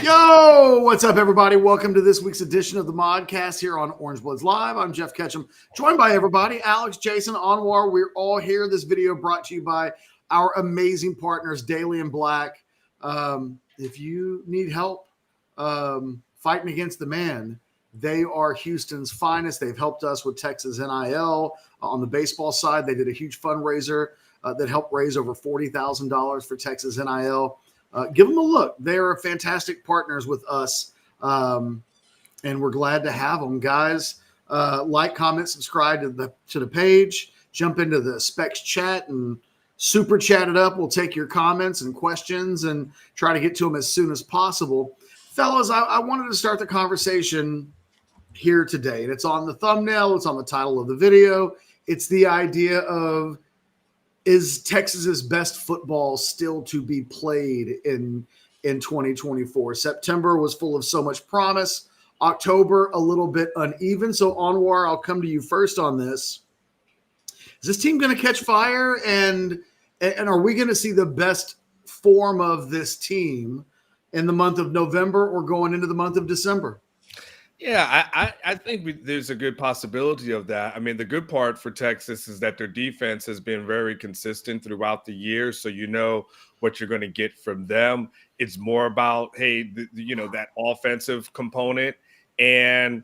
Yo, what's up, everybody? Welcome to this week's edition of the Modcast here on Orange Bloods Live. I'm Jeff Ketchum, joined by everybody, Alex, Jason, Anwar. We're all here. This video brought to you by our amazing partners, Daily and Black. If you need help fighting against the man, they are Houston's finest. They've helped us with Texas NIL. On the baseball side, they did a huge fundraiser that helped raise over $40,000 for Texas NIL. Give them a look. They are fantastic partners with us, and we're glad to have them, guys. Like, comment, subscribe to the page. Jump into the Specs chat and super chat it up. We'll take your comments and questions and try to get to them as soon as possible. Fellas, I wanted to start the conversation here today, and it's on the thumbnail. It's on the title of the video. It's the idea of, is Texas's best football still to be played in 2024? September was full of so much promise. October, a little bit uneven. So, Anwar, I'll come to you first on this. Is this team going to catch fire? And are we going to see the best form of this team in the month of November or going into the month of December? Yeah, I think there's a good possibility of that. I mean, the good part for Texas is that their defense has been very consistent throughout the year, so you know what you're going to get from them. It's more about, hey, that offensive component. And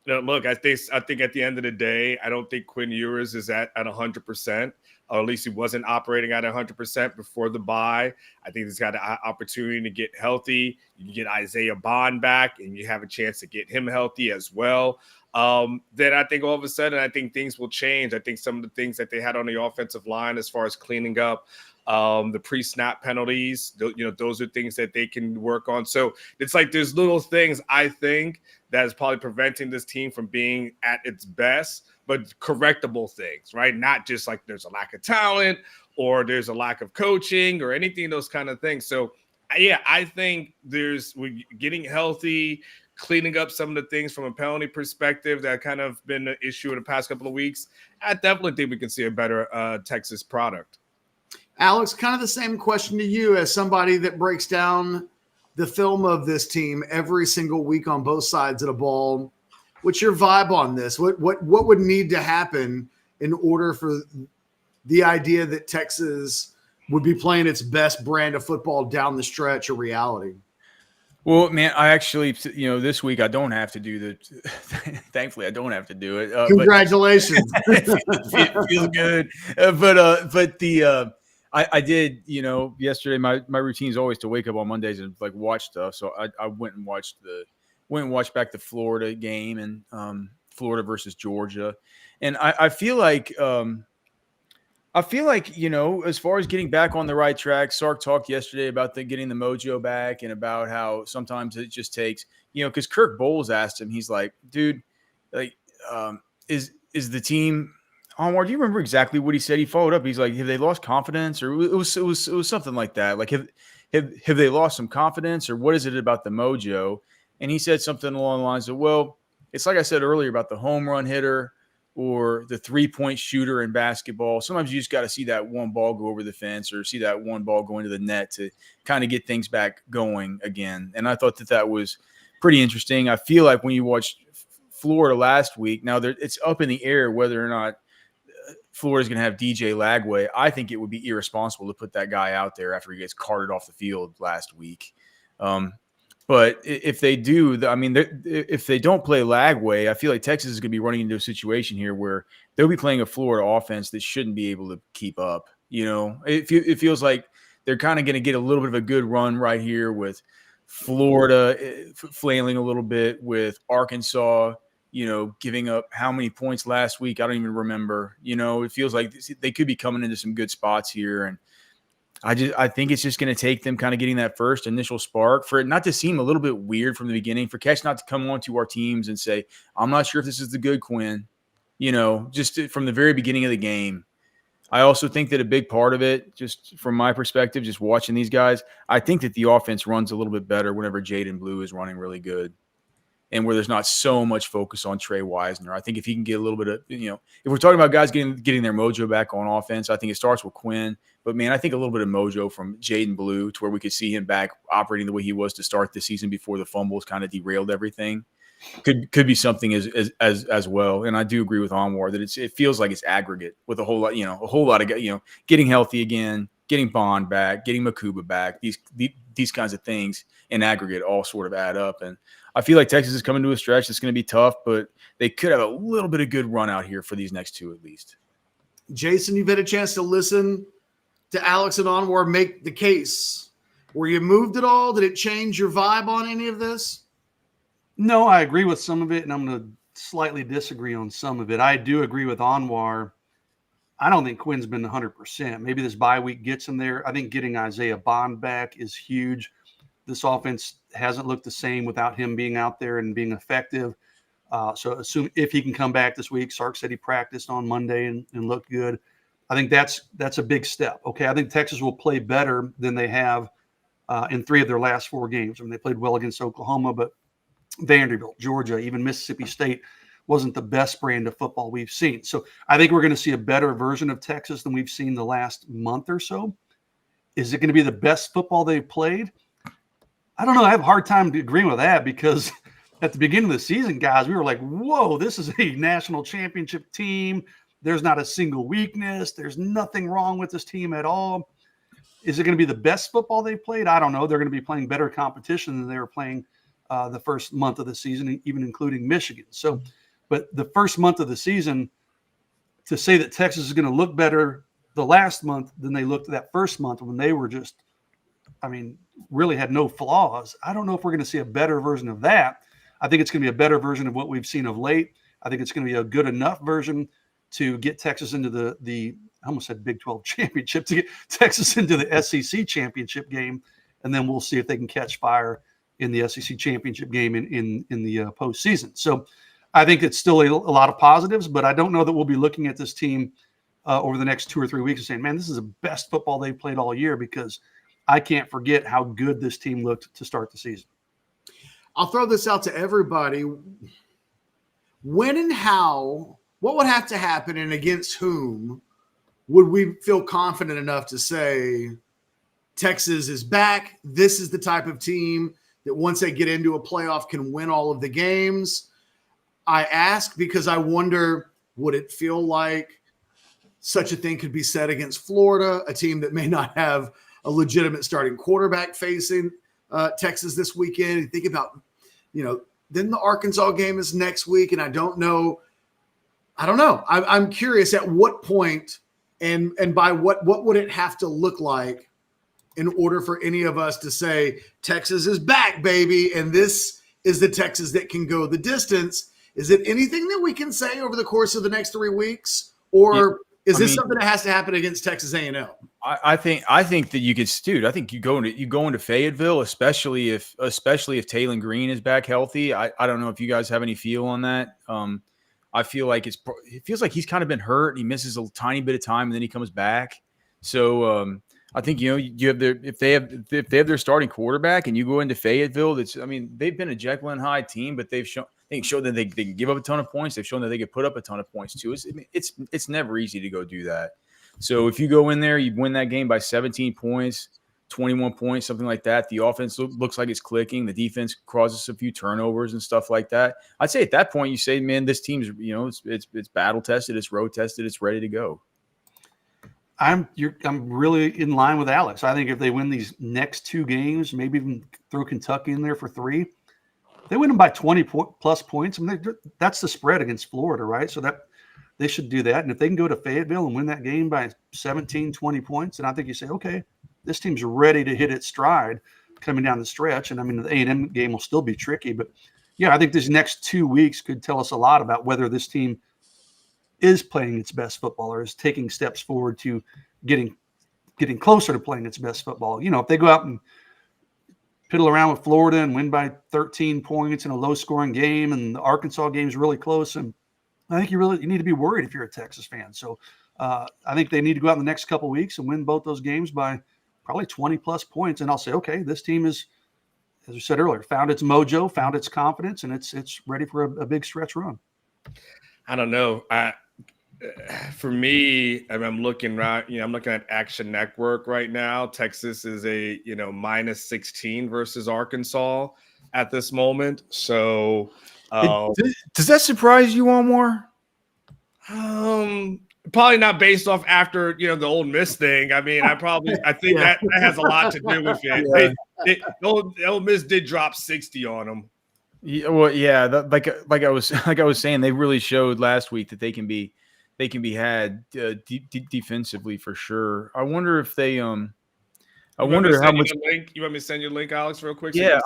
look, I think at the end of the day, I don't think Quinn Ewers is at 100%. Or at least he wasn't operating at 100% before the bye. I think he's got an opportunity to get healthy. You can get Isaiah Bond back, and you have a chance to get him healthy as well. Then I think all of a sudden, I think things will change. I think some of the things that they had on the offensive line as far as cleaning up the pre-snap penalties, those are things that they can work on. So it's like there's little things, I think, that is probably preventing this team from being at its best, but correctable things, right? Not just like there's a lack of talent or there's a lack of coaching or anything, those kind of things. So, yeah, I think we're getting healthy, cleaning up some of the things from a penalty perspective that kind of been an issue in the past couple of weeks. I definitely think we can see a better Texas product. Alex, kind of the same question to you as somebody that breaks down the film of this team every single week on both sides of the ball. What's your vibe on this? What would need to happen in order for the idea that Texas would be playing its best brand of football down the stretch a reality? Well, man, I actually, this week I don't have to do thankfully, I don't have to do it. Congratulations. It feels good. I did, yesterday, my routine is always to wake up on Mondays and like watch stuff. So I went and watched back the Florida game and Florida versus Georgia. And I feel like, as far as getting back on the right track, Sark talked yesterday about getting the mojo back and about how sometimes it just takes, because Kirk Bowles asked him, he's like, dude, like, is the team – Omar, do you remember exactly what he said? He followed up. He's like, have they lost confidence? Or it was something like that. Like, have they lost some confidence, or what is it about the mojo? And he said something along the lines of, well, it's like I said earlier about the home run hitter or the 3-point shooter in basketball. Sometimes you just got to see that one ball go over the fence or see that one ball go into the net to kind of get things back going again. And I thought that was pretty interesting. I feel like when you watched Florida last week, now it's up in the air whether or not Florida's going to have DJ Lagway. I think it would be irresponsible to put that guy out there after he gets carted off the field last week. But if they do, if they don't play Lagway, I feel like Texas is going to be running into a situation here where they'll be playing a Florida offense that shouldn't be able to keep up. It feels like they're kind of going to get a little bit of a good run right here with Florida flailing a little bit, with Arkansas giving up how many points last week? I don't even remember. It feels like they could be coming into some good spots here. And I think it's just going to take them kind of getting that first initial spark for it not to seem a little bit weird from the beginning, for Catch not to come onto our teams and say, I'm not sure if this is the good Quinn, just from the very beginning of the game. I also think that a big part of it, just from my perspective, just watching these guys, I think that the offense runs a little bit better whenever Jaden Blue is running really good. and where there's not so much focus on Trey Wisner. I think if he can get a little bit of, if we're talking about guys getting their mojo back on offense, I think it starts with Quinn. But, man, I think a little bit of mojo from Jaden Blue to where we could see him back operating the way he was to start the season before the fumbles kind of derailed everything could be something as well. And I do agree with Anwar that it feels like it's aggregate with a whole lot of, getting healthy again, getting Bond back, getting Makuba back, these kinds of things in aggregate all sort of add up. And I feel like Texas is coming to a stretch that's going to be tough, but they could have a little bit of good run out here for these next two at least. Jason, you've had a chance to listen to Alex and Anwar make the case. Were you moved at all? Did it change your vibe on any of this? No, I agree with some of it, and I'm going to slightly disagree on some of it. I do agree with Anwar. I don't think Quinn's been 100%. Maybe this bye week gets him there. I think getting Isaiah Bond back is huge. This offense hasn't looked the same without him being out there and being effective. So assume if he can come back this week, Sark said he practiced on Monday and looked good. I think that's a big step. Okay, I think Texas will play better than they have in 3 of their last 4 games. I mean, they played well against Oklahoma, but Vanderbilt, Georgia, even Mississippi State wasn't the best brand of football we've seen. So I think we're going to see a better version of Texas than we've seen the last month or so. Is it going to be the best football they've played? I don't know. I have a hard time agreeing with that because at the beginning of the season, guys, we were like, whoa, this is a national championship team. There's not a single weakness. There's nothing wrong with this team at all. Is it going to be the best football they've played? I don't know. They're going to be playing better competition than they were playing the first month of the season, even including Michigan. So, but the first month of the season, to say that Texas is going to look better the last month than they looked that first month when they were just, really had no flaws. I don't know if we're going to see a better version of that. I think it's going to be a better version of what we've seen of late. I think it's going to be a good enough version to get Texas into the I almost said Big 12 championship, to get Texas into the SEC championship game. And then we'll see if they can catch fire in the SEC championship game in the postseason. So I think it's still a lot of positives, but I don't know that we'll be looking at this team over the next 2 or 3 weeks and saying, man, this is the best football they've played all year, because I can't forget how good this team looked to start the season. I'll throw this out to everybody. When and how, what would have to happen and against whom would we feel confident enough to say Texas is back? This is the type of team that once they get into a playoff can win all of the games. I ask because I wonder, would it feel like such a thing could be said against Florida, a team that may not have a legitimate starting quarterback facing Texas this weekend? And think about, then the Arkansas game is next week, and I don't know. I'm curious at what point and by what would it have to look like in order for any of us to say Texas is back, baby, and this is the Texas that can go the distance? Is it anything that we can say over the course of the next 3 weeks, or is this something that has to happen against Texas A&M? I think that you could, dude. I think you go into Fayetteville, especially if Taylon Green is back healthy. I don't know if you guys have any feel on that. I feel like it feels like he's kind of been hurt. And he misses a tiny bit of time and then he comes back. So I think you have if they have their starting quarterback and you go into Fayetteville, they've been a Jekyll and Hyde team, but they've shown that they can give up a ton of points. They've shown that they can put up a ton of points too. It's never easy to go do that. So if you go in there, you win that game by 17 points, 21 points, something like that. The offense looks like it's clicking. The defense causes a few turnovers and stuff like that. I'd say at that point you say, man, this team's it's battle tested, it's road tested, it's ready to go. I'm really in line with Alex. I think if they win these next 2 games, maybe even throw Kentucky in there for 3, they win them by 20 plus points. That's the spread against Florida, right? So that they should do that. And if they can go to Fayetteville and win that game by 17, 20 points, then I think you say, okay, this team's ready to hit its stride coming down the stretch. And the A&M game will still be tricky. But, yeah, I think these next 2 weeks could tell us a lot about whether this team is playing its best football or is taking steps forward to getting closer to playing its best football. If they go out and piddle around with Florida and win by 13 points in a low-scoring game and the Arkansas game is really close, and I think you need to be worried if you're a Texas fan. So I think they need to go out in the next couple of weeks and win both those games by probably 20-plus points, and I'll say, okay, this team is as I said earlier, found its mojo, found its confidence, and it's ready for a big stretch run. I don't know. For me, I'm looking right. I'm looking at Action Network right now. Texas is a minus 16 versus Arkansas at this moment. So, does that surprise you, Omar? Probably not based off after the Ole Miss thing. I think that has a lot to do with it. Yeah. Ole Miss did drop 60 on them. Yeah, well, yeah, like I was saying, they really showed last week that they can be had defensively for sure. I wonder if they I wonder how much. You want me to send you a link, Alex, real quick? Yeah,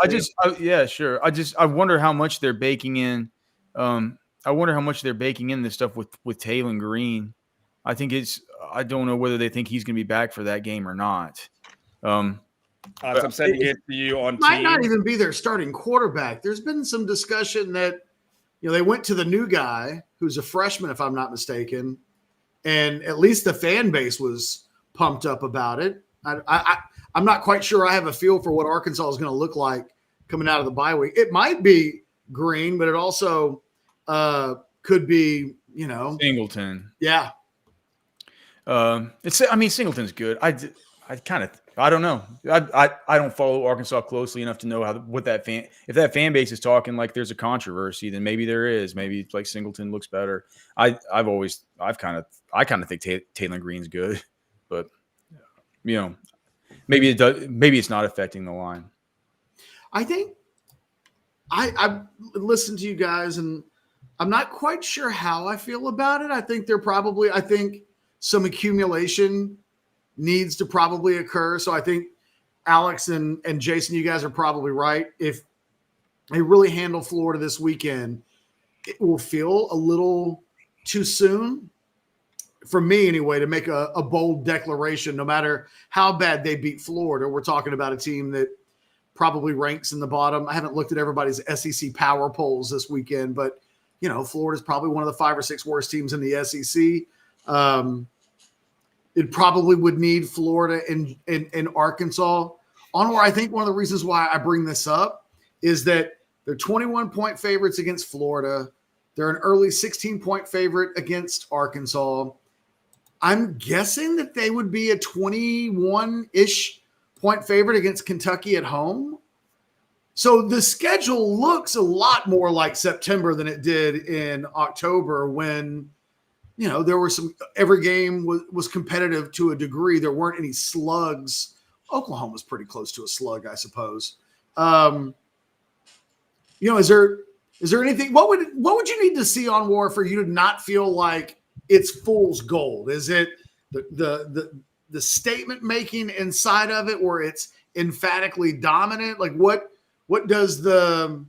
sure. I wonder how much they're baking in. I wonder how much they're baking in this stuff with Taylor Green. I don't know whether they think he's going to be back for that game or not. So I'm sending it to you on might team. Not even be their starting quarterback. There's been some discussion that they went to the new guy who's a freshman, if I'm not mistaken, and at least the fan base was pumped up about it. I'm not quite sure. I have a feel for what Arkansas is going to look like coming out of the bye week. It might be Green, but it also could be Singleton. Yeah. Singleton's good. I don't know. I don't follow Arkansas closely enough to know if that fan base is talking like there's a controversy, then maybe there is. Maybe like Singleton looks better. I kind of think Taylor Green's good, but maybe it does. Maybe it's not affecting the line. I think I've listened to you guys, and I'm not quite sure how I feel about it. I think some accumulation needs to probably occur. So I think Alex and Jason, you guys are probably right. If they really handle Florida this weekend, it will feel a little too soon for me anyway to make a bold declaration. No matter how bad they beat Florida, we're talking about a team that probably ranks in the bottom. I haven't looked at everybody's SEC power polls this weekend, but Florida's probably one of the 5 or 6 worst teams in the SEC. It probably would need Florida and Arkansas. Onward, I think one of the reasons why I bring this up is that they're 21-point favorites against Florida. They're an early 16-point favorite against Arkansas. I'm guessing that they would be a 21-ish point favorite against Kentucky at home. So the schedule looks a lot more like September than it did in October when there were every game was competitive to a degree. There weren't any slugs. Oklahoma was pretty close to a slug, I suppose. Is there anything, what would you need to see on War for you to not feel like it's fool's gold? Is it the statement making inside of it where it's emphatically dominant? Like what does the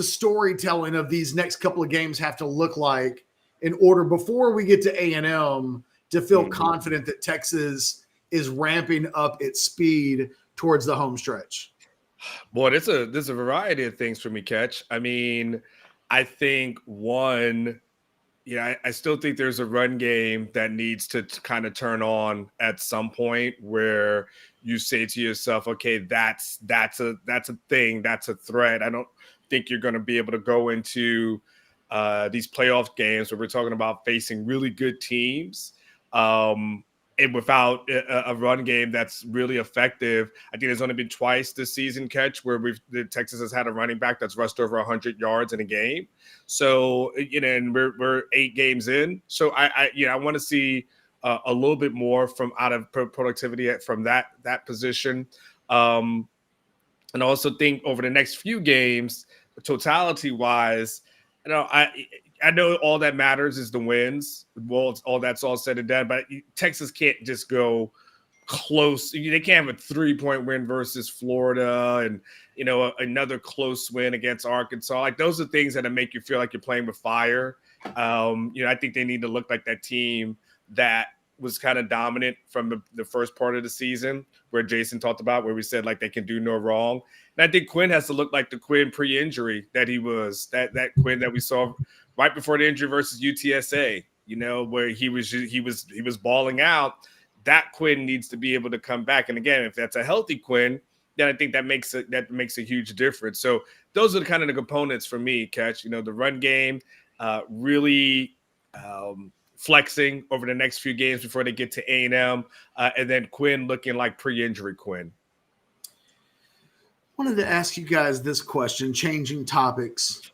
storytelling of these next couple of games have to look like in order before we get to A&M to feel confident that Texas is ramping up its speed towards the home stretch? Boy, there's a variety of things for me, Catch. I think one, I still think there's a run game that needs to kind of turn on at some point where you say to yourself, okay, that's a thing, that's a threat. I don't think you're going to be able to go into these playoff games where we're talking about facing really good teams and without a run game that's really effective. I think there's only been twice this season, Catch, where Texas has had a running back that's rushed over 100 yards in a game. So, and we're 8 games in. So I want to see a little bit more from out of productivity from that position. And I also think over the next few games, totality wise, I know all that matters is the wins. Well, all that's all said and done, but Texas can't just go close. They can't have a 3-point win versus Florida and, another close win against Arkansas. Like those are things that make you feel like you're playing with fire. I think they need to look like that team that was kind of dominant from the first part of the season where Jason talked about, where we said like they can do no wrong. And I think Quinn has to look like the Quinn pre-injury that he was, that Quinn that we saw right before the injury versus UTSA, where he was balling out. That Quinn needs to be able to come back. And again, if that's a healthy Quinn, then I think that makes a huge difference. So those are kind of the components for me, Catch. The run game really flexing over the next few games before they get to A&M, and then Quinn looking like pre-injury Quinn. Wanted to ask you guys this question, changing topics.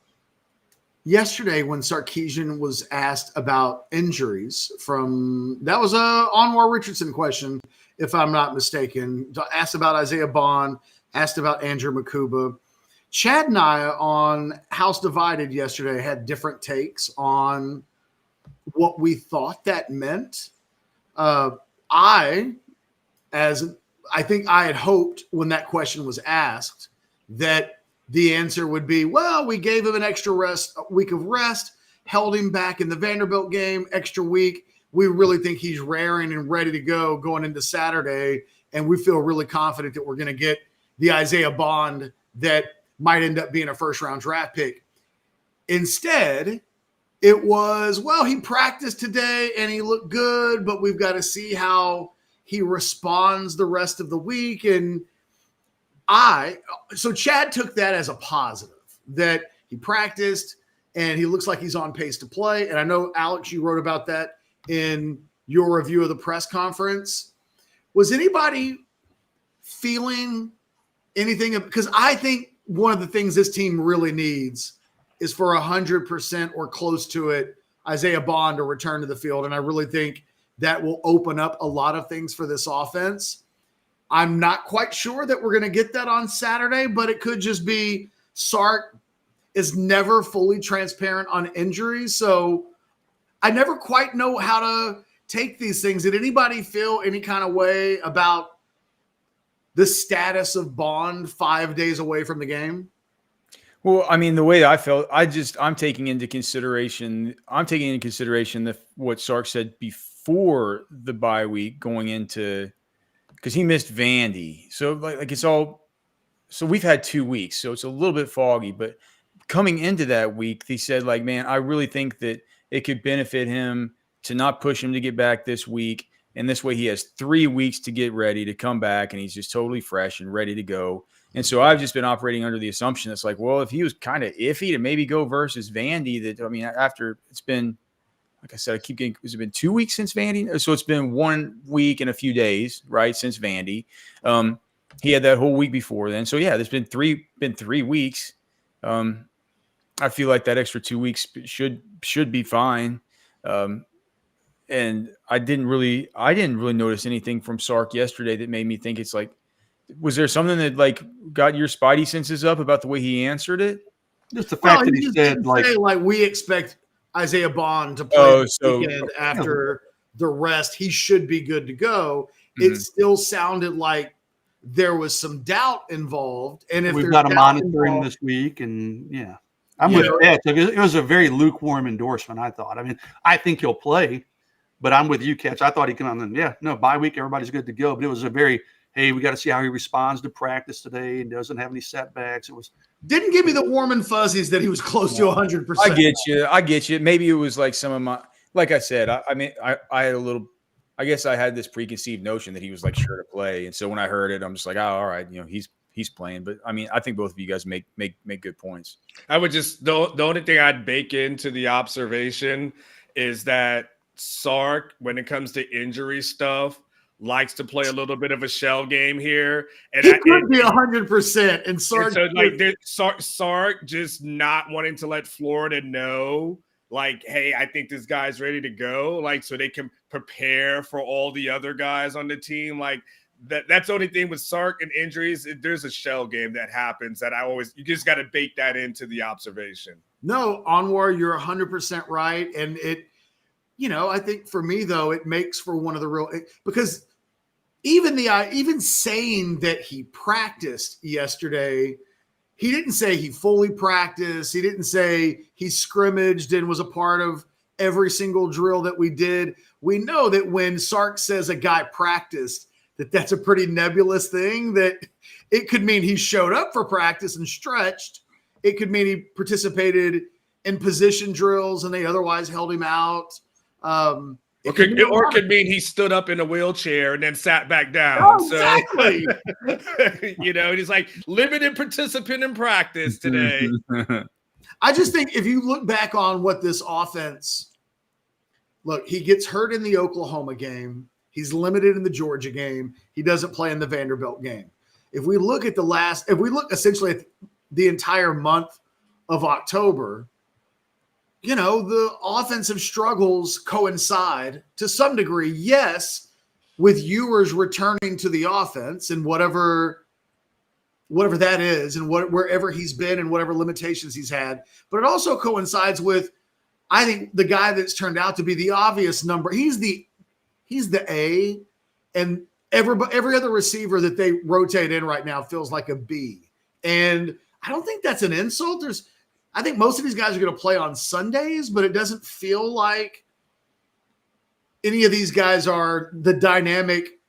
Yesterday, when Sarkisian was asked about injuries that was a Anwar Richardson question, if I'm not mistaken, asked about Isaiah Bond, asked about Andrew Makuba. Chad and I on House Divided yesterday had different takes on what we thought that meant. I think I had hoped when that question was asked that the answer would be, well, we gave him an extra week of rest, held him back in the Vanderbilt game, extra week. We really think he's raring and ready to go going into Saturday, and we feel really confident that we're going to get the Isaiah Bond that might end up being a first-round draft pick. Instead, it was, well, he practiced today and he looked good, but we've got to see how he responds the rest of the week. And so Chad took that as a positive, that he practiced and he looks like he's on pace to play. And I know, Alex, you wrote about that in your review of the press conference. Was anybody feeling anything? Because I think one of the things this team really needs is for 100% or close to it, Isaiah Bond to return to the field. And I really think that will open up a lot of things for this offense. I'm not quite sure that we're going to get that on Saturday, but it could just be Sark is never fully transparent on injuries. So I never quite know how to take these things. Did anybody feel any kind of way about the status of Bond 5 days away from the game? Well, I mean, the way I felt, I'm taking into consideration what Sark said before the bye week going into, because he missed Vandy. So like it's all, so we've had 2 weeks, so it's a little bit foggy, but coming into that week, he said like, man, I really think that it could benefit him to not push him to get back this week. And this way he has 3 weeks to get ready to come back and he's just totally fresh and ready to go. And so I've just been operating under the assumption that's like, well, if he was kind of iffy to maybe go versus Vandy, after it's been, like I said, has it been 2 weeks since Vandy? So it's been 1 week and a few days, right, since Vandy. He had that whole week before then. So yeah, there's been 3 weeks. I feel like that extra 2 weeks should be fine. And I didn't really notice anything from Sark yesterday that made me think it's like, was there something that like got your spidey senses up about the way he answered it? Just the fact that he said like we expect Isaiah Bond to play this weekend after the rest. He should be good to go. Mm-hmm. It still sounded like there was some doubt involved. And if we've got to monitor him this week, and yeah, I'm with that. It was a very lukewarm endorsement, I thought. I mean, I think he'll play, but I'm with you, Catch. I thought he'd come on and bye week, everybody's good to go. But it was a very, hey, we got to see how he responds to practice today and doesn't have any setbacks. It was didn't give me the warm and fuzzies that he was close to 100%. I get you. Maybe it was like some of my, like I said, I had a little, I guess I had this preconceived notion that he was like sure to play. And so when I heard it, I'm just like, oh, all right, he's playing. But I mean, I think both of you guys make good points. I would just, the only thing I'd bake into the observation is that Sark, when it comes to injury stuff, likes to play a little bit of a shell game here. And he could be 100%. And Sark, Sark just not wanting to let Florida know, like, hey, I think this guy's ready to go, like, so they can prepare for all the other guys on the team. Like, that's the only thing with Sark and injuries. There's a shell game that happens that you just got to bake that into the observation. No, Anwar, you're 100% right. And it, I think for me, though, it makes for one of the real, because even saying that he practiced yesterday, he didn't say he fully practiced. He didn't say he scrimmaged and was a part of every single drill that we did. We know that when Sark says a guy practiced, that's a pretty nebulous thing, that it could mean he showed up for practice and stretched. It could mean he participated in position drills and they otherwise held him out. Or it could mean he stood up in a wheelchair and then sat back down. Oh, exactly. So, and he's like limited participant in practice today. I just think if you look back on what this offense, look, he gets hurt in the Oklahoma game. He's limited in the Georgia game. He doesn't play in the Vanderbilt game. If we look essentially at the entire month of October, the offensive struggles coincide to some degree, yes, with Ewers returning to the offense and whatever that is and wherever he's been and whatever limitations he's had. But it also coincides with, I think, the guy that's turned out to be the obvious number. He's the A, and every other receiver that they rotate in right now feels like a B. And I don't think that's an insult. I think most of these guys are going to play on Sundays, but it doesn't feel like any of these guys are the dynamic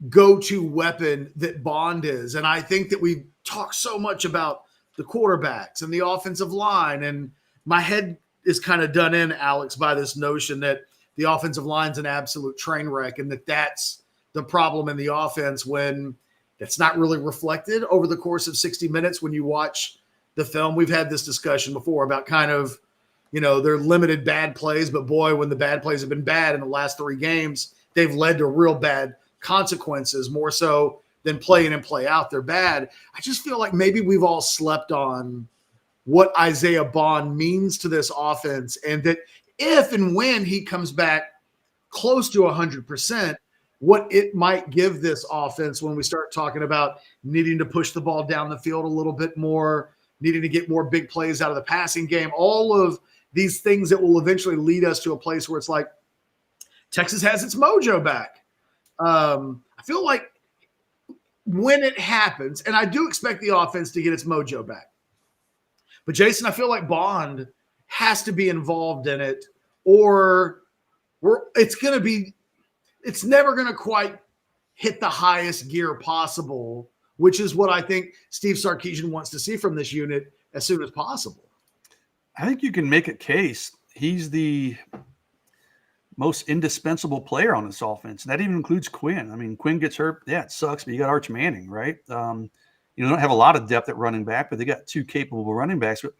go-to weapon that Bond is. And I think that we talk so much about the quarterbacks and the offensive line, and my head is kind of done in, Alex, by this notion that the offensive line's an absolute train wreck and that's the problem in the offense when it's not really reflected over the course of 60 minutes when you watch the film. We've had this discussion before about kind of, they're limited bad plays, but boy, when the bad plays have been bad in the last 3 games, they've led to real bad consequences, more so than play in and play out. They're bad. I just feel like maybe we've all slept on what Isaiah Bond means to this offense, and that if and when he comes back close to 100%, what it might give this offense when we start talking about needing to push the ball down the field a little bit more, needing to get more big plays out of the passing game, all of these things that will eventually lead us to a place where it's like Texas has its mojo back. I feel like when it happens, and I do expect the offense to get its mojo back, but Jason, I feel like Bond has to be involved in it, or it's never going to quite hit the highest gear possible, which is what I think Steve Sarkisian wants to see from this unit as soon as possible. I think you can make a case. He's the most indispensable player on this offense. That even includes Quinn. I mean, Quinn gets hurt. Yeah, it sucks, but you got Arch Manning, right? Don't have a lot of depth at running back, but they got 2 capable running backs. But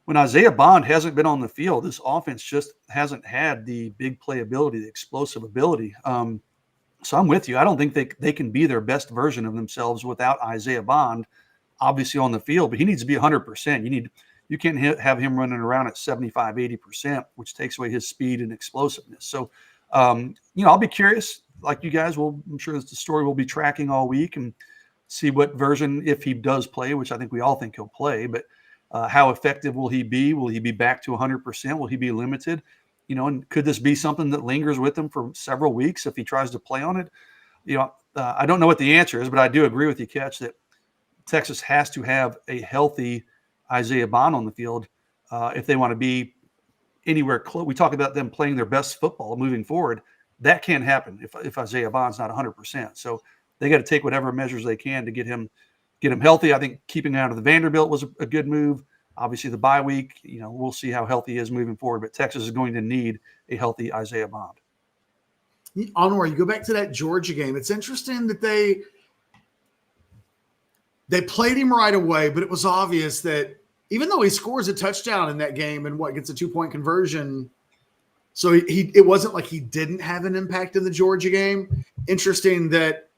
when Isaiah Bond hasn't been on the field, this offense just hasn't had the big playability, the explosive ability. So I'm with you. I don't think they can be their best version of themselves without Isaiah Bond, obviously on the field, but he needs to be 100%. You can't have him running around at 75, 80%, which takes away his speed and explosiveness. So, I'll be curious, like you guys will. I'm sure the story will be tracking all week and see what version, if he does play, which I think we all think he'll play, but how effective will he be? Will he be back to 100%? Will he be limited? And could this be something that lingers with him for several weeks if he tries to play on it? I don't know what the answer is, but I do agree with you, Catch, that Texas has to have a healthy Isaiah Bond on the field if they want to be anywhere close. We talk about them playing their best football moving forward. That can't happen if Isaiah Bond's not 100%. So they got to take whatever measures they can to get him healthy. I think keeping him out of the Vanderbilt was a good move. Obviously, the bye week, we'll see how healthy he is moving forward. But Texas is going to need a healthy Isaiah Bond. Anwar, you go back to that Georgia game. It's interesting that they played him right away, but it was obvious that even though he scores a touchdown in that game and gets a 2-point conversion, so it wasn't like he didn't have an impact in the Georgia game. Interesting that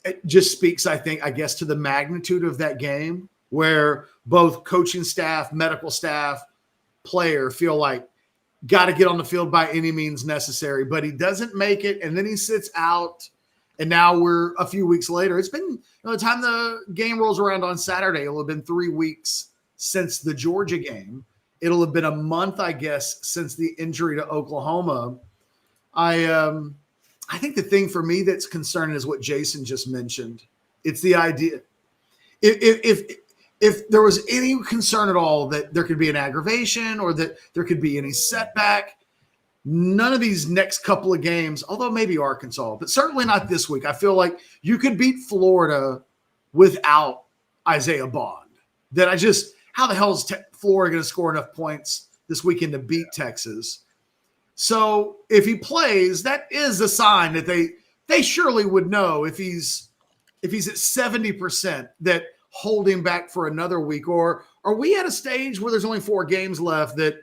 it just speaks, I guess, to the magnitude of that game, where both coaching staff, medical staff, player feel like got to get on the field by any means necessary, but he doesn't make it, and then he sits out. And now we're a few weeks later. It's been, by the time the game rolls around on Saturday, it'll have been 3 weeks since the Georgia game. It'll have been a month, I guess, since the injury to Oklahoma. I think the thing for me that's concerning is what Jason just mentioned. It's the idea. If there was any concern at all that there could be an aggravation or that there could be any setback, none of these next couple of games, although maybe Arkansas, but certainly not this week. I feel like you could beat Florida without Isaiah Bond. How the hell is Florida going to score enough points this weekend to beat Texas? So if he plays, that is a sign that they surely would know if he's at 70% that hold him back for another week. Or are we at a stage where there's only 4 games left that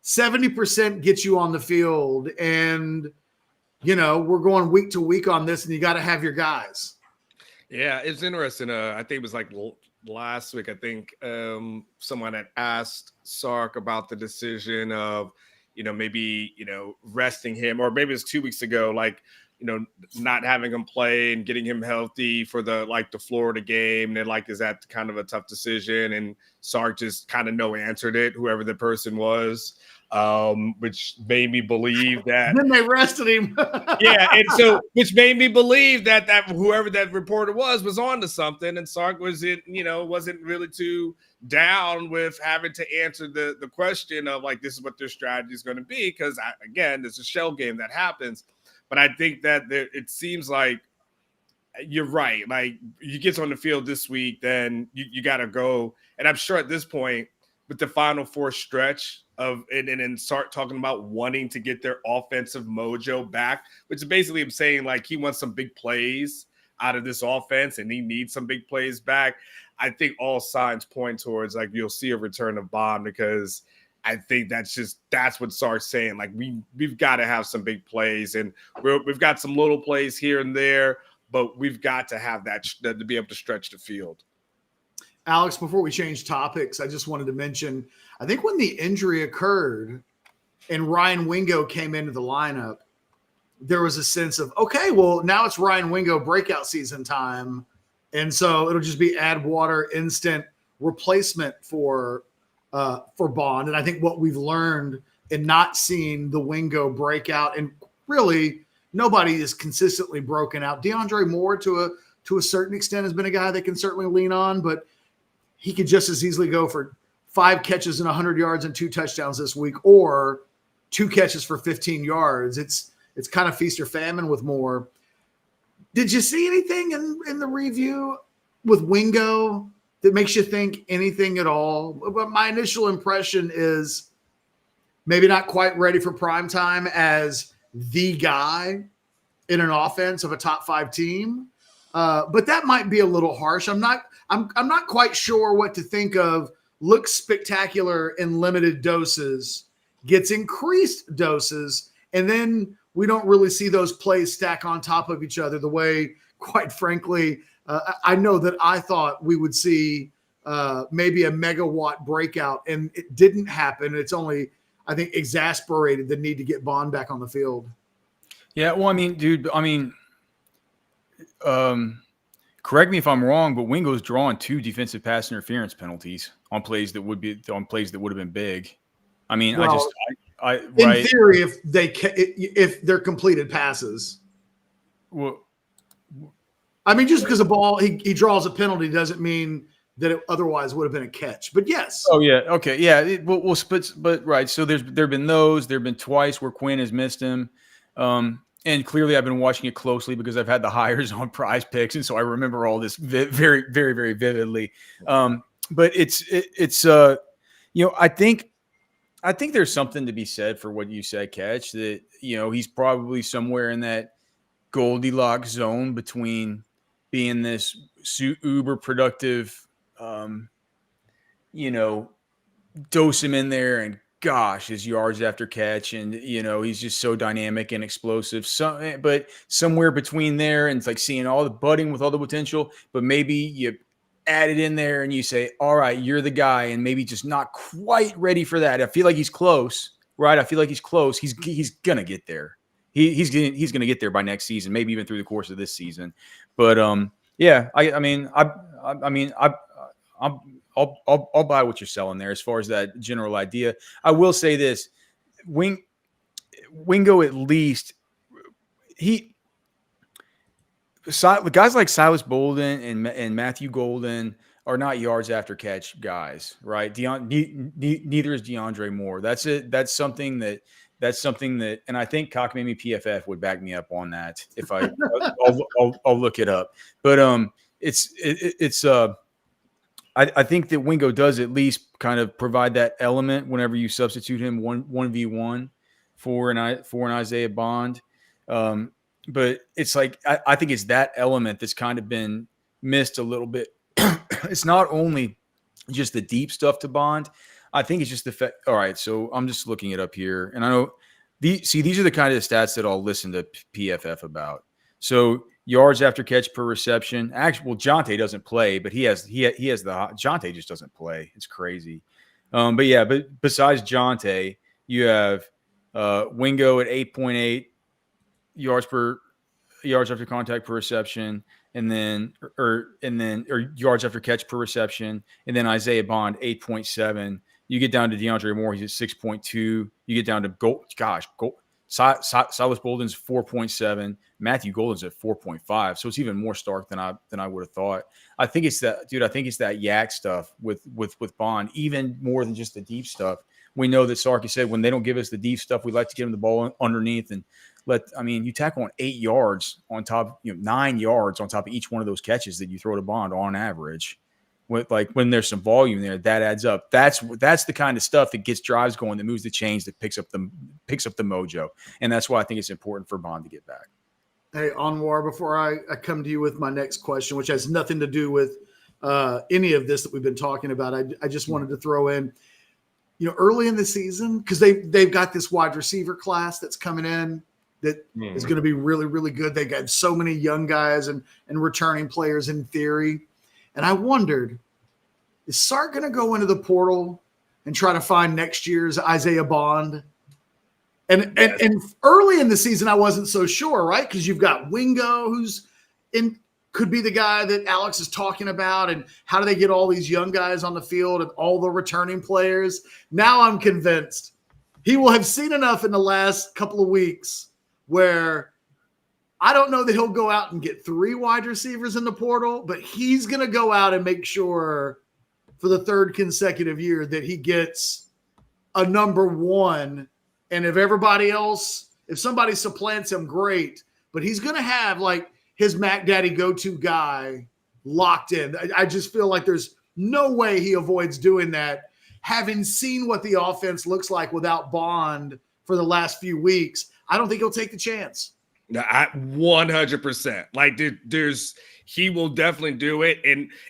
70% gets you on the field and we're going week to week on this and you got to have your guys? Yeah, it's interesting. I think it was like last week. I think someone had asked Sark about the decision of, maybe, resting him, or maybe it's 2 weeks ago, like, not having him play and getting him healthy for the Florida game. And then, like, is that kind of a tough decision? And Sark just kind of answered it, whoever the person was, which made me believe that. Then they rested him. Yeah, and so which made me believe that whoever that reporter was on to something, and Sark wasn't really too down with having to answer the question of, like, this is what their strategy is going to be, because again, it's a shell game that happens. But I think that it seems like you're right. Like, you get on the field this week, then you got to go. And I'm sure at this point, with the Final Four stretch and start talking about wanting to get their offensive mojo back, which is basically him saying, like, he wants some big plays out of this offense and he needs some big plays back. I think all signs point towards, like, you'll see a return of Bond, because I think that's what Sark's saying. Like, we've got to have some big plays, and we've got some little plays here and there, but we've got to have that to be able to stretch the field. Alex, before we change topics, I just wanted to mention, I think when the injury occurred and Ryan Wingo came into the lineup, there was a sense of, okay, well, now it's Ryan Wingo breakout season time. And so it'll just be add water, instant replacement for Bond. And I think what we've learned in not seeing the Wingo breakout, and really nobody is consistently broken out. DeAndre Moore to a certain extent has been a guy that can certainly lean on, but he could just as easily go for 5 catches and 100 yards and 2 touchdowns this week, or 2 catches for 15 yards. It's kind of feast or famine with Moore. Did you see anything in the review with Wingo that makes you think anything at all? But my initial impression is maybe not quite ready for prime time as the guy in an offense of a top 5 team. But that might be a little harsh. I'm not quite sure what to think of. Looks spectacular in limited doses, gets increased doses, and then we don't really see those plays stack on top of each other the way, quite frankly, I know that I thought we would see maybe a megawatt breakout, and it didn't happen. It's only, I think, exasperated the need to get Bond back on the field. Yeah, well, I mean, dude, correct me if I'm wrong, but Wingo's drawn 2 defensive pass interference penalties on plays that would have been big. I mean, well, right? In theory, if they're completed passes. Well, I mean, just because a ball he draws a penalty doesn't mean that it otherwise would have been a catch. But yes. Oh yeah. Okay. Yeah. But right. So there've been those. There've been twice where Quinn has missed him. And clearly I've been watching it closely because I've had the hires on Prize Picks, and so I remember all this very, very, very vividly. But it's I think there's something to be said for what you said, Catch, that, he's probably somewhere in that Goldilocks zone between being this uber productive, dose him in there, and gosh, his yards after catch, and he's just so dynamic and explosive. But somewhere between there, and it's like seeing all the budding with all the potential, but maybe you add it in there and you say, all right, you're the guy, and maybe just not quite ready for that. I feel like he's close, right? I feel like he's close. He's gonna get there. He's gonna get there by next season, maybe even through the course of this season. But yeah, I'll buy what you're selling there as far as that general idea. I will say this: Wingo, at least guys like Silas Bolden and Matthew Golden are not yards after catch guys, right? Neither is DeAndre Moore. That's it. That's something that, and I think Cockamamie PFF would back me up on that if I'll look it up. But I think that Wingo does at least kind of provide that element whenever you substitute him 1v1. for an Isaiah Bond. But it's like I think it's that element that's kind of been missed a little bit. It's not only just the deep stuff to Bond. I think it's just the fact. All right, so I'm just looking it up here, and I know these are the kind of stats that I'll listen to PFF about. So yards after catch per reception. Actually, well, Johntay doesn't play, but he has the Johntay just doesn't play. It's crazy. But besides Johntay, you have Wingo at 8.8 yards after contact per reception, and then yards after catch per reception, and then Isaiah Bond 8.7. You get down to DeAndre Moore, he's at 6.2. You get down to Silas Bolden's 4.7. Matthew Golden's at 4.5. So it's even more stark than I would have thought. I think it's that, dude. I think it's that yak stuff with Bond, even more than just the deep stuff. We know that Sarkis said when they don't give us the deep stuff, we like to give them the ball underneath and you tackle on 8 yards on top, 9 yards on top of each one of those catches that you throw to Bond on average. When there's some volume there, that adds up. That's the kind of stuff that gets drives going, that moves the chains, that picks up the mojo. And that's why I think it's important for Bond to get back. Hey, Anwar, before I come to you with my next question, which has nothing to do with any of this that we've been talking about, I just wanted to throw in, early in the season, because they've got this wide receiver class that's coming in that is going to be really, really good. They got so many young guys and returning players in theory. And I wondered, is Sark going to go into the portal and try to find next year's Isaiah Bond? And early in the season, I wasn't so sure, right? Because you've got Wingo, could be the guy that Alex is talking about. And how do they get all these young guys on the field and all the returning players? Now I'm convinced he will have seen enough in the last couple of weeks where I don't know that he'll go out and get 3 wide receivers in the portal, but he's going to go out and make sure for the 3rd consecutive year that he gets a number 1. And if somebody supplants him, great, but he's going to have his Mac Daddy go-to guy locked in. I just feel like there's no way he avoids doing that. Having seen what the offense looks like without Bond for the last few weeks, I don't think he'll take the chance. 100%. He will definitely do it,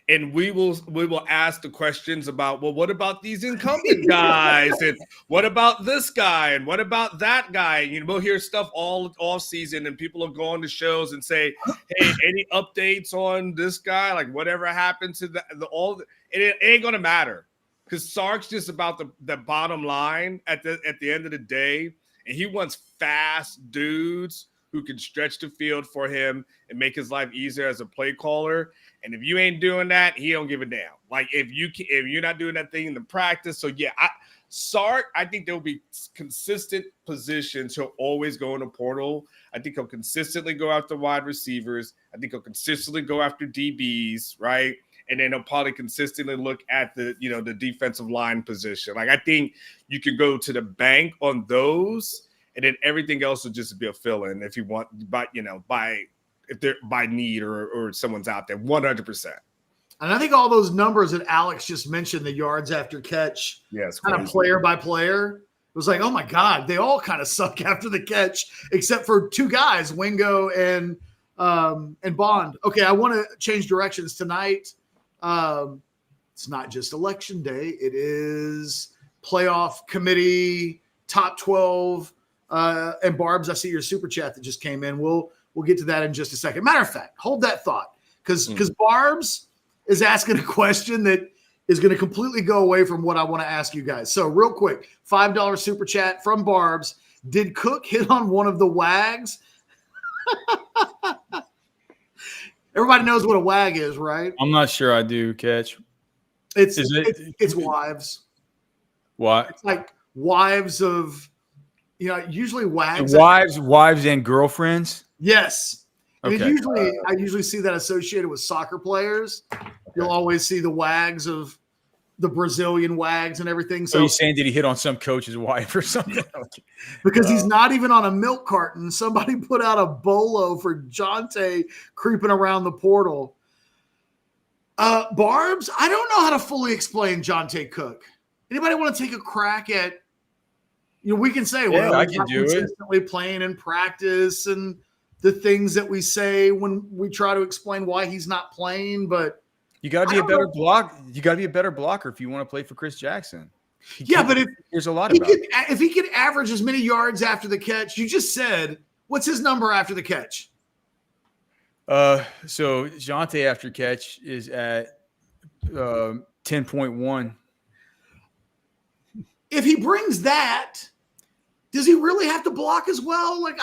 and we will ask the questions about, well, what about these incumbent guys, and what about this guy, and what about that guy? We'll hear stuff all season, and people will go on the shows and say, hey, any updates on this guy? Whatever happened to it ain't gonna matter, because Sark's just about the bottom line at the end of the day, and he wants fast dudes who can stretch the field for him and make his life easier as a play caller. And if you ain't doing that, he don't give a damn. If you're not doing that thing in the practice. So yeah, Sark, I think there'll be consistent positions. He'll always go in the portal. I think he'll consistently go after wide receivers. I think he'll consistently go after DBs, right? And then he'll probably consistently look at the defensive line position. I think you can go to the bank on those, and then everything else will just be a fill-in if you want, if they're by need or someone's out there. 100%. And I think all those numbers that Alex just mentioned, the yards after catch, kind of player by player, it was oh my God, they all kind of suck after the catch, except for 2 guys, Wingo and Bond. Okay, I want to change directions tonight. It's not just election day; it is playoff committee top 12. And Barbs, I see your super chat that just came in. We'll get to that in just a second. Matter of fact, hold that thought, because Barbs is asking a question that is going to completely go away from what I want to ask you guys. So real quick, $5 super chat from Barbs. Did Cook hit on one of the wags? Everybody knows what a wag is, right? I'm not sure I do, Catch. It's wives. What? It's wives of, usually wags. Wives and girlfriends? Yes. And Okay. I usually see that associated with soccer players. You'll always see the wags of the Brazilian wags and everything. So he's saying, did he hit on some coach's wife or something? Because he's not even on a milk carton. Somebody put out a bolo for Johntay creeping around the portal. Barbs, I don't know how to fully explain Johntay Cook. Anybody want to take a crack at, we can say, Yeah, well, I he's can not do it. consistently playing in practice and the things that we say when we try to explain why he's not playing. But You got to be a better block. You got to be a better blocker if you want to play for Chris Jackson. But there's a lot if about it. if he could average as many yards after the catch, you just said, what's his number after the catch? So Johntay after catch is at 10.1. If he brings that, does he really have to block as well? Like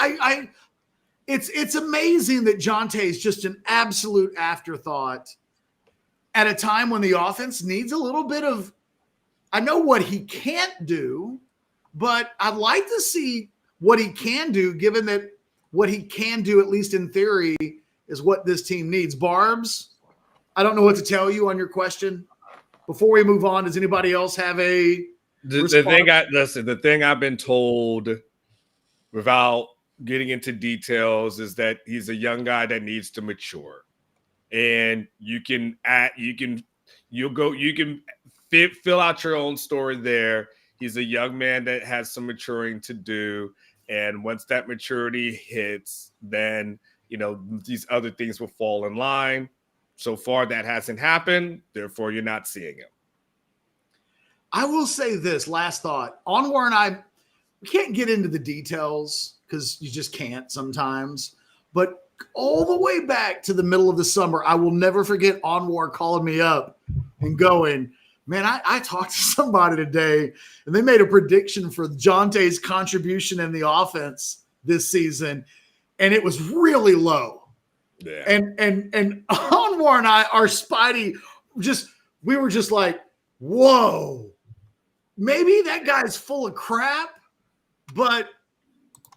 it's amazing that Johntay is just an absolute afterthought at a time when the offense needs a little bit of. I know what he can't do, but I'd like to see what he can do, given that what he can do, at least in theory, is what this team needs. Barbs, I don't know what to tell you on your question. Before we move on, does anybody else have the thing I've been told without getting into details is that he's a young guy that needs to mature. And you can fill out your own story there. He's a young man that has some maturing to do. And once that maturity hits, then, these other things will fall in line. So far, that hasn't happened. Therefore, you're not seeing him. I will say this last thought. Anwar and I, we can't get into the details because you just can't sometimes. But all the way back to the middle of the summer, I will never forget Anwar calling me up and going, man, I talked to somebody today, and they made a prediction for Jontay's contribution in the offense this season, and it was really low. Yeah. And Anwar and I, our Spidey, we were just like, whoa, maybe that guy's full of crap, but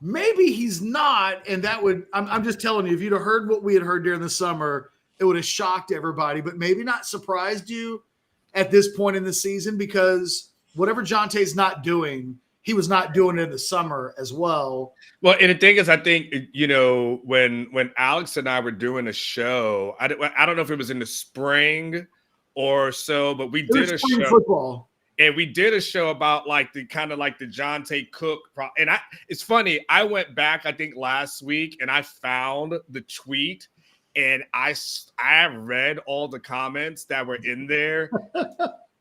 maybe he's not. And that would, I'm just telling you, if you'd have heard what we had heard during the summer, it would have shocked everybody, but maybe not surprised you at this point in the season, because whatever Jontay's not doing, he was not doing it in the summer as well. Well, and the thing is, I think, when Alex and I were doing a show, I don't know if it was in the spring or so, but we did a show. Football. And we did a show about the Johntay Cook. And it's funny. I went back, I think last week, and I found the tweet, and I read all the comments that were in there.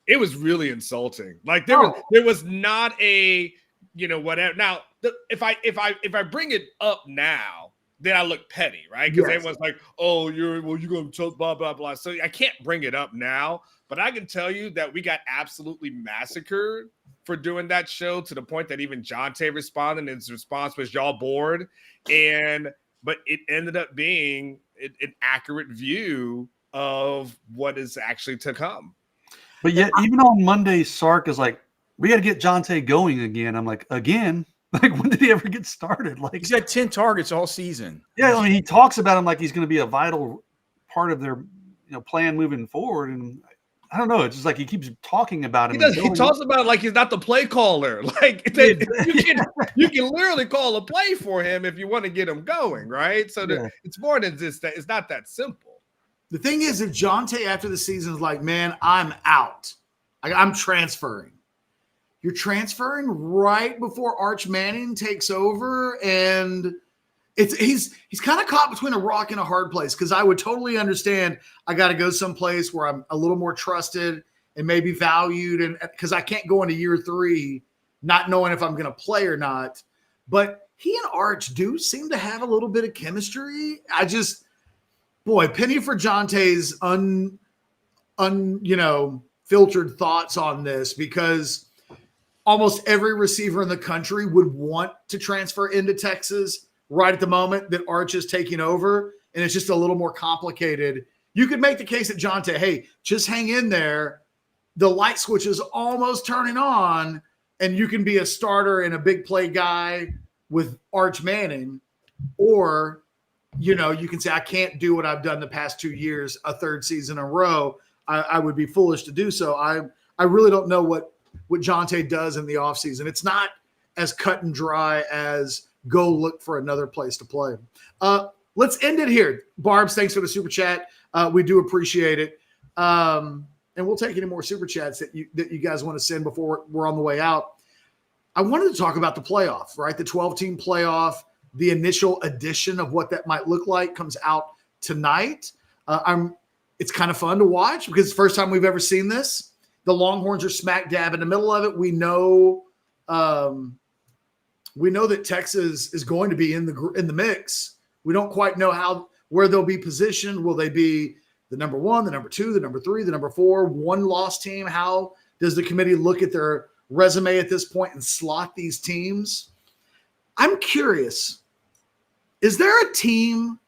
It was really insulting. There was not a, whatever. Now, if I bring it up now, then I look petty, right? Because everyone's like, oh, you're going to blah, blah, blah. So I can't bring it up now. But I can tell you that we got absolutely massacred for doing that show, to the point that even Johntay responded, and his response was, y'all bored? But it ended up being an accurate view of what is actually to come. But yet, even on Monday, Sark is like, we got to get Johntay going again. I'm like, again? Like, when did he ever get started? Like, he's got 10 targets all season. Yeah, I mean, he talks about him like he's going to be a vital part of their plan moving forward. And I don't know. It's just like he keeps talking about him. He talks about it like he's not the play caller. You can literally call a play for him if you want to get him going, right? So it's more than just that. It's not that simple. The thing is, if Johntay after the season is like, man, I'm out, I'm transferring. You're transferring right before Arch Manning takes over, and he's kind of caught between a rock and a hard place, because I would totally understand I got to go someplace where I'm a little more trusted and maybe valued, and because I can't go into year 3 not knowing if I'm going to play or not. But he and Arch do seem to have a little bit of chemistry. Penny for Jontay's filtered thoughts on this, because almost every receiver in the country would want to transfer into Texas right at the moment that Arch is taking over, and it's just a little more complicated. You could make the case that Johntay, hey, just hang in there. The light switch is almost turning on, and you can be a starter and a big play guy with Arch Manning. Or, you can say, I can't do what I've done the past 2 years, a third season in a row. I would be foolish to do so. I really don't know what Johntay does in the offseason. It's not as cut and dry as go look for another place to play. Let's end it here. Barbs, thanks for the super chat. We do appreciate it. And we'll take any more super chats that you guys want to send before we're on the way out. I wanted to talk about the playoff, right? The 12-team playoff, the initial edition of what that might look like comes out tonight. It's kind of fun to watch because it's the first time we've ever seen this. The Longhorns are smack dab in the middle of it. We know that Texas is going to be in the mix. We don't quite know where they'll be positioned. Will they be the number 1, the number 2, the number 3, the number 4, one-loss team? How does the committee look at their resume at this point and slot these teams? I'm curious. Is there a team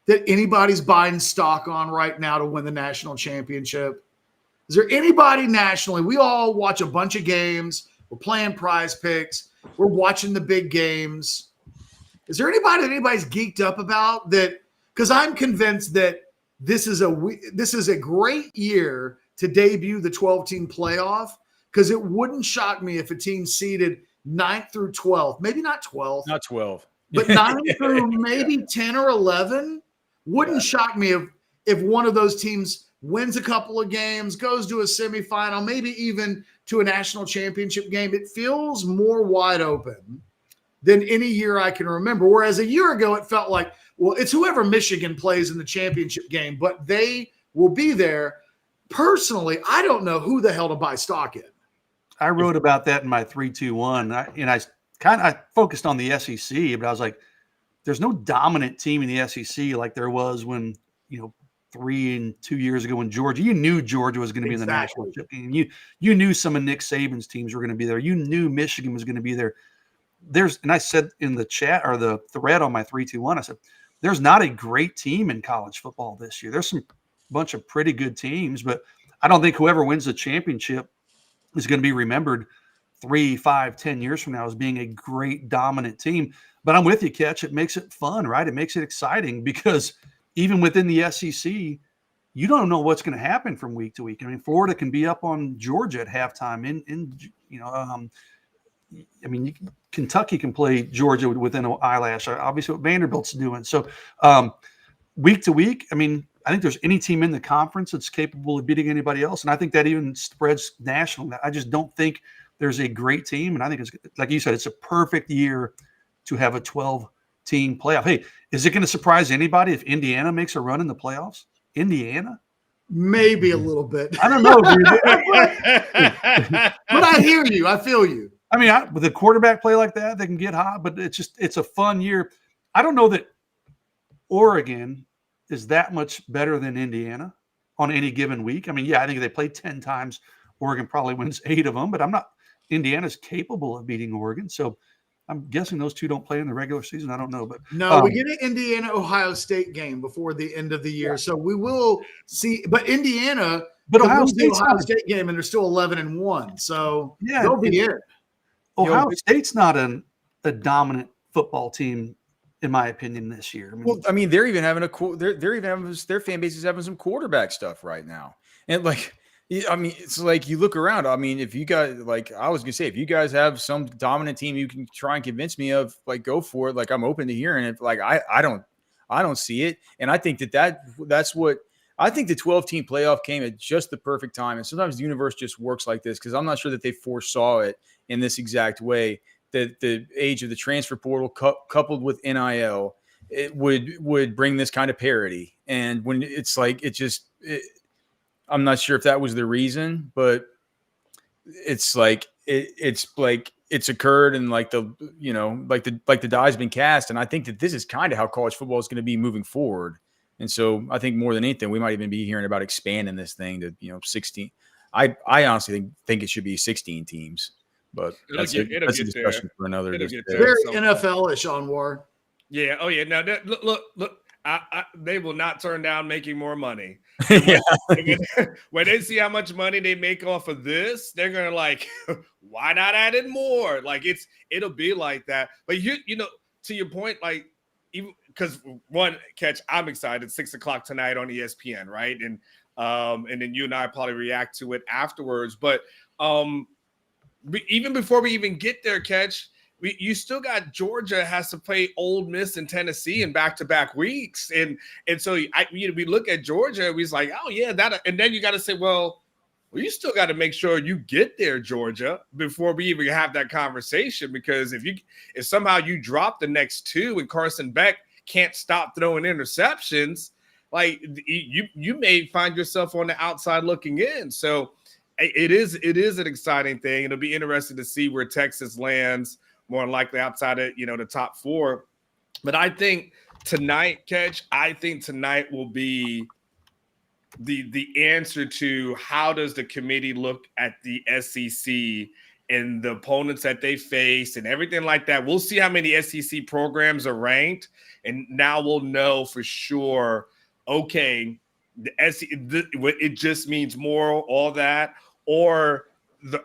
that anybody's buying stock on right now to win the national championship? Is there anybody nationally? We all watch a bunch of games. We're playing Prize Picks. We're watching the big games. Is there anybody that anybody's geeked up about that? Because I'm convinced that this is a great year to debut the 12-team playoff, because it wouldn't shock me if a team seeded 9th through 12th, maybe not 12th. Not 12. But 9 through maybe 10 or 11 wouldn't shock me if one of those teams wins a couple of games, goes to a semifinal, maybe even to a national championship game. It feels more wide open than any year I can remember. Whereas a year ago, it felt like, well, it's whoever Michigan plays in the championship game, but they will be there. Personally, I don't know who the hell to buy stock in. I wrote about that in my 3-2-1, and I focused on the SEC, but I was like, there's no dominant team in the SEC like there was when, 3 and 2 years ago when Georgia, you knew Georgia was going to be in the national championship. You knew some of Nick Saban's teams were going to be there. You knew Michigan was going to be there. And I said in the chat or the thread on my 3-2-1, I said, there's not a great team in college football this year. There's some bunch of pretty good teams, but I don't think whoever wins the championship is going to be remembered 3, 5, 10 years from now as being a great dominant team. But I'm with you, Ketch. It makes it fun, right? It makes it exciting because even within the SEC, you don't know what's going to happen from week to week. I mean, Florida can be up on Georgia at halftime. Kentucky can play Georgia within an eyelash. Obviously, what Vanderbilt's doing. So week to week, I mean, I think there's any team in the conference that's capable of beating anybody else. And I think that even spreads nationally. I just don't think there's a great team. And I think it's, like you said, it's a perfect year to have a 12-team playoff. Hey, is it going to surprise anybody if Indiana makes a run in the playoffs? Indiana? Maybe a little bit. I don't know, dude. But I hear you. I feel you. I mean, with a quarterback play like that, they can get hot, but it's a fun year. I don't know that Oregon is that much better than Indiana on any given week. I mean, yeah, I think if they play 10 times, Oregon probably wins 8 of them, but Indiana's capable of beating Oregon. So I'm guessing those two don't play in the regular season. I don't know, but no, we get an Indiana-Ohio State game before the end of the year. Yeah. So we will see, but Ohio State game, and they're still 11-1. So yeah, they'll be in. Ohio State's not a dominant football team, in my opinion, this year. They're even having their fan base is having some quarterback stuff right now, and it's like you look around. I mean, if you guys if you guys have some dominant team you can try and convince me of, go for it. I'm open to hearing it. I don't see it, and I think that's what. I think the 12-team playoff came at just the perfect time, and sometimes the universe just works like this because I'm not sure that they foresaw it in this exact way. That the age of the transfer portal coupled with NIL, it would bring this kind of parity. And when it's I'm not sure if that was the reason, but it's occurred and the die's been cast. And I think that this is kind of how college football is going to be moving forward. And so I think more than anything, we might even be hearing about expanding this thing to 16. I honestly think it should be 16 teams. But that's a discussion for another day. Very NFL-ish on War. Yeah. Oh, yeah. Now, look. They will not turn down making more money. When they see how much money they make off of this, they're gonna why not add in more? It'll be like that. But to your point, even because one catch, I'm excited. 6:00 tonight on ESPN, right? And then you and I probably react to it afterwards. But even before we even get there, catch. You still got Georgia has to play Ole Miss and Tennessee in back-to-back weeks, and so we look at Georgia, and we're like, oh yeah, that, and then you got to say, well, Well, you still got to make sure you get there, Georgia, before we even have that conversation. Because if somehow you drop the next two and Carson Beck can't stop throwing interceptions, like you may find yourself on the outside looking in. So it is an exciting thing. It'll be interesting to see where Texas lands, more than likely outside of the top four. But I think tonight will be the answer to how does the committee look at the SEC and the opponents that they face and everything like that. We'll see how many SEC programs are ranked, and now we'll know for sure. Okay, it just means more, all that, or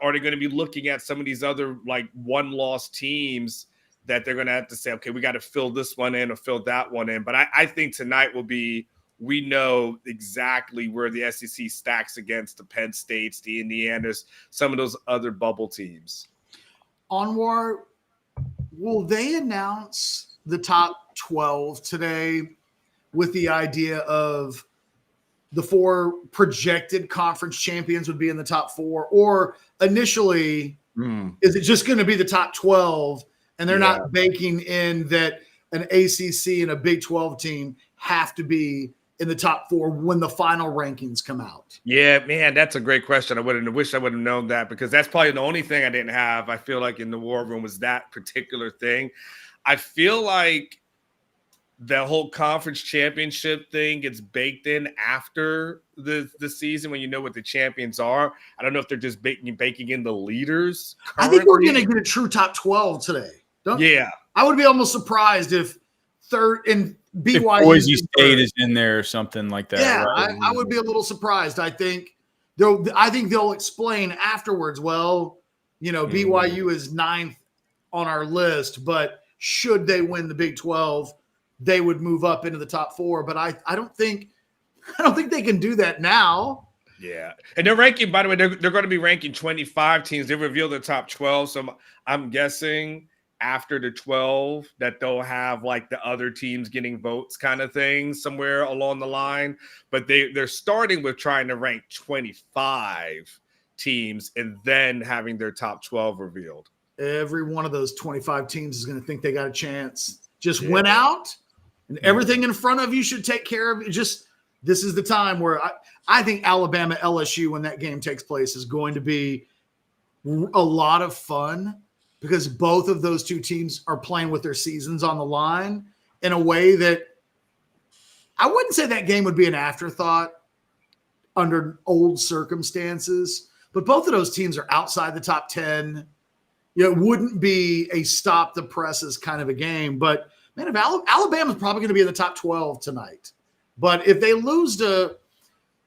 are they going to be looking at some of these other like one-loss teams that they're going to have to say, okay, we got to fill this one in or fill that one in. But I think tonight will be, we know exactly where the SEC stacks against the Penn States, the Indianas, some of those other bubble teams. Anwar, will they announce the top 12 today with the idea of the 4 projected conference champions would be in the top 4? Or initially, is it just going to be the top 12 and they're not baking in that an ACC and a Big 12 team have to be in the top 4 when the final rankings come out? Yeah, man, that's a great question. I wish I would have known that, because that's probably the only thing I didn't have. I feel like in the war room was that particular thing. I feel like the whole conference championship thing gets baked in after the season when you know what the champions are. I don't know if they're just baking in the leaders currently. I think we're going to get a true top 12 today. I would be almost surprised if third and BYU, if Boise State is in there or something like that. Yeah, right? I would be a little surprised. I think they'll explain afterwards. Well, BYU is 9th on our list, but should they win the Big 12, they would move up into the top 4. But I don't think they can do that now. Yeah, and they're ranking. By the way, they're going to be ranking 25 teams. They revealed the top 12, so I'm guessing after the 12 that they'll have like the other teams getting votes kind of thing somewhere along the line. But they're starting with trying to rank 25 teams and then having their top 12 revealed. Every one of those 25 teams is going to think they got a chance. Just win out, and everything in front of you should take care of it. This is the time where I think Alabama LSU, when that game takes place, is going to be a lot of fun, because both of those two teams are playing with their seasons on the line in a way that I wouldn't say that game would be an afterthought under old circumstances, but both of those teams are outside the top 10. It wouldn't be a stop the presses kind of a game, but man, if Alabama's probably going to be in the top 12 tonight. But if they lose to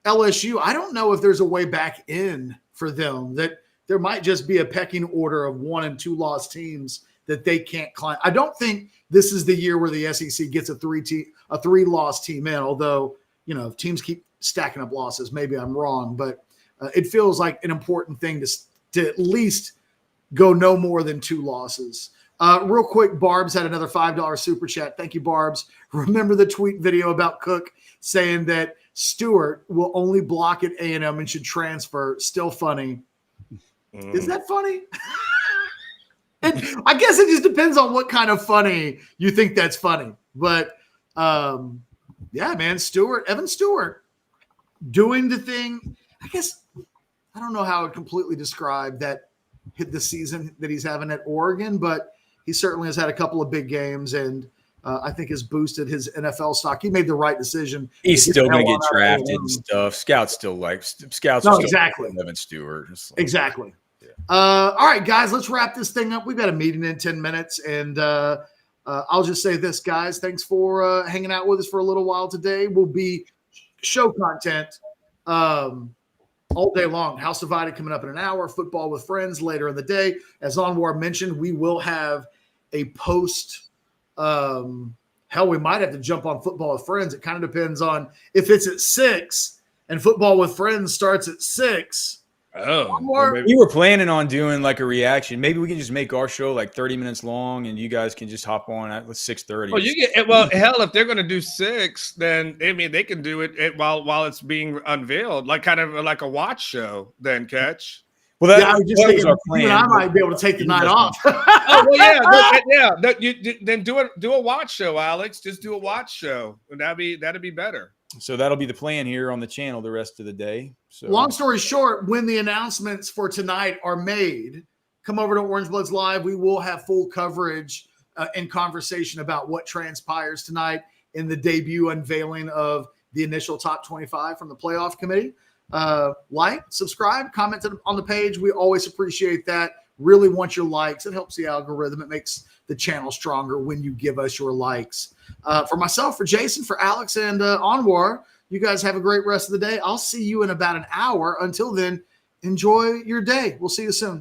LSU, I don't know if there's a way back in for them, that there might just be a pecking order of 1 and 2 loss teams that they can't climb. I don't think this is the year where the SEC gets a 3-loss team in, although, if teams keep stacking up losses, maybe I'm wrong, but it feels like an important thing to at least go no more than 2 losses. Real quick, Barb's had another $5 super chat. Thank you, Barb's. Remember the tweet video about Cook saying that Stewart will only block at A&M and should transfer? Still funny. Is that funny? And I guess it just depends on what kind of funny you think that's funny. But, yeah, man, Evan Stewart doing the thing. I guess I don't know how I would completely describe that the season that he's having at Oregon, but he certainly has had a couple of big games, and I think has boosted his NFL stock. He made the right decision. He's still going to get drafted and stuff. Scouts still like exactly. Evan Stewart. Exactly. Yeah. All right, guys, let's wrap this thing up. We've got a meeting in 10 minutes, and I'll just say this, guys. Thanks for hanging out with us for a little while today. We'll be show content all day long. House Divided coming up in an hour. Football with Friends later in the day. As Anwar mentioned, we will have a post. We might have to jump on Football with Friends. It kind of depends on if it's at 6 and Football with Friends starts at 6. Oh, More- maybe- We were planning on doing like a reaction. Maybe we can just make our show like 30 minutes long, and you guys can just hop on at 6:30. well, well, hell, if they're going to do 6, then I mean they can do it while it's being unveiled, like kind of like a watch show. Then catch. Well, that, yeah, I was just that was thinking our you and I plan. might be able to take the night off. Oh well, yeah. Then do a watch show, Alex. Just do a watch show, and that'd be better. So that'll be the plan here on the channel the rest of the day. So Long story short, when the announcements for tonight are made, come over to Orange Bloods Live. We will have full coverage and conversation about what transpires tonight in the debut unveiling of the initial top 25 from the playoff committee. Like, subscribe, comment on the page. We always appreciate that. Really want your likes. It helps the algorithm. It makes the channel stronger when you give us your likes. For myself, for Jason, for Alex, and Anwar, you guys have a great rest of the day. I'll see you in about an hour. Until then, enjoy your day. We'll see you soon.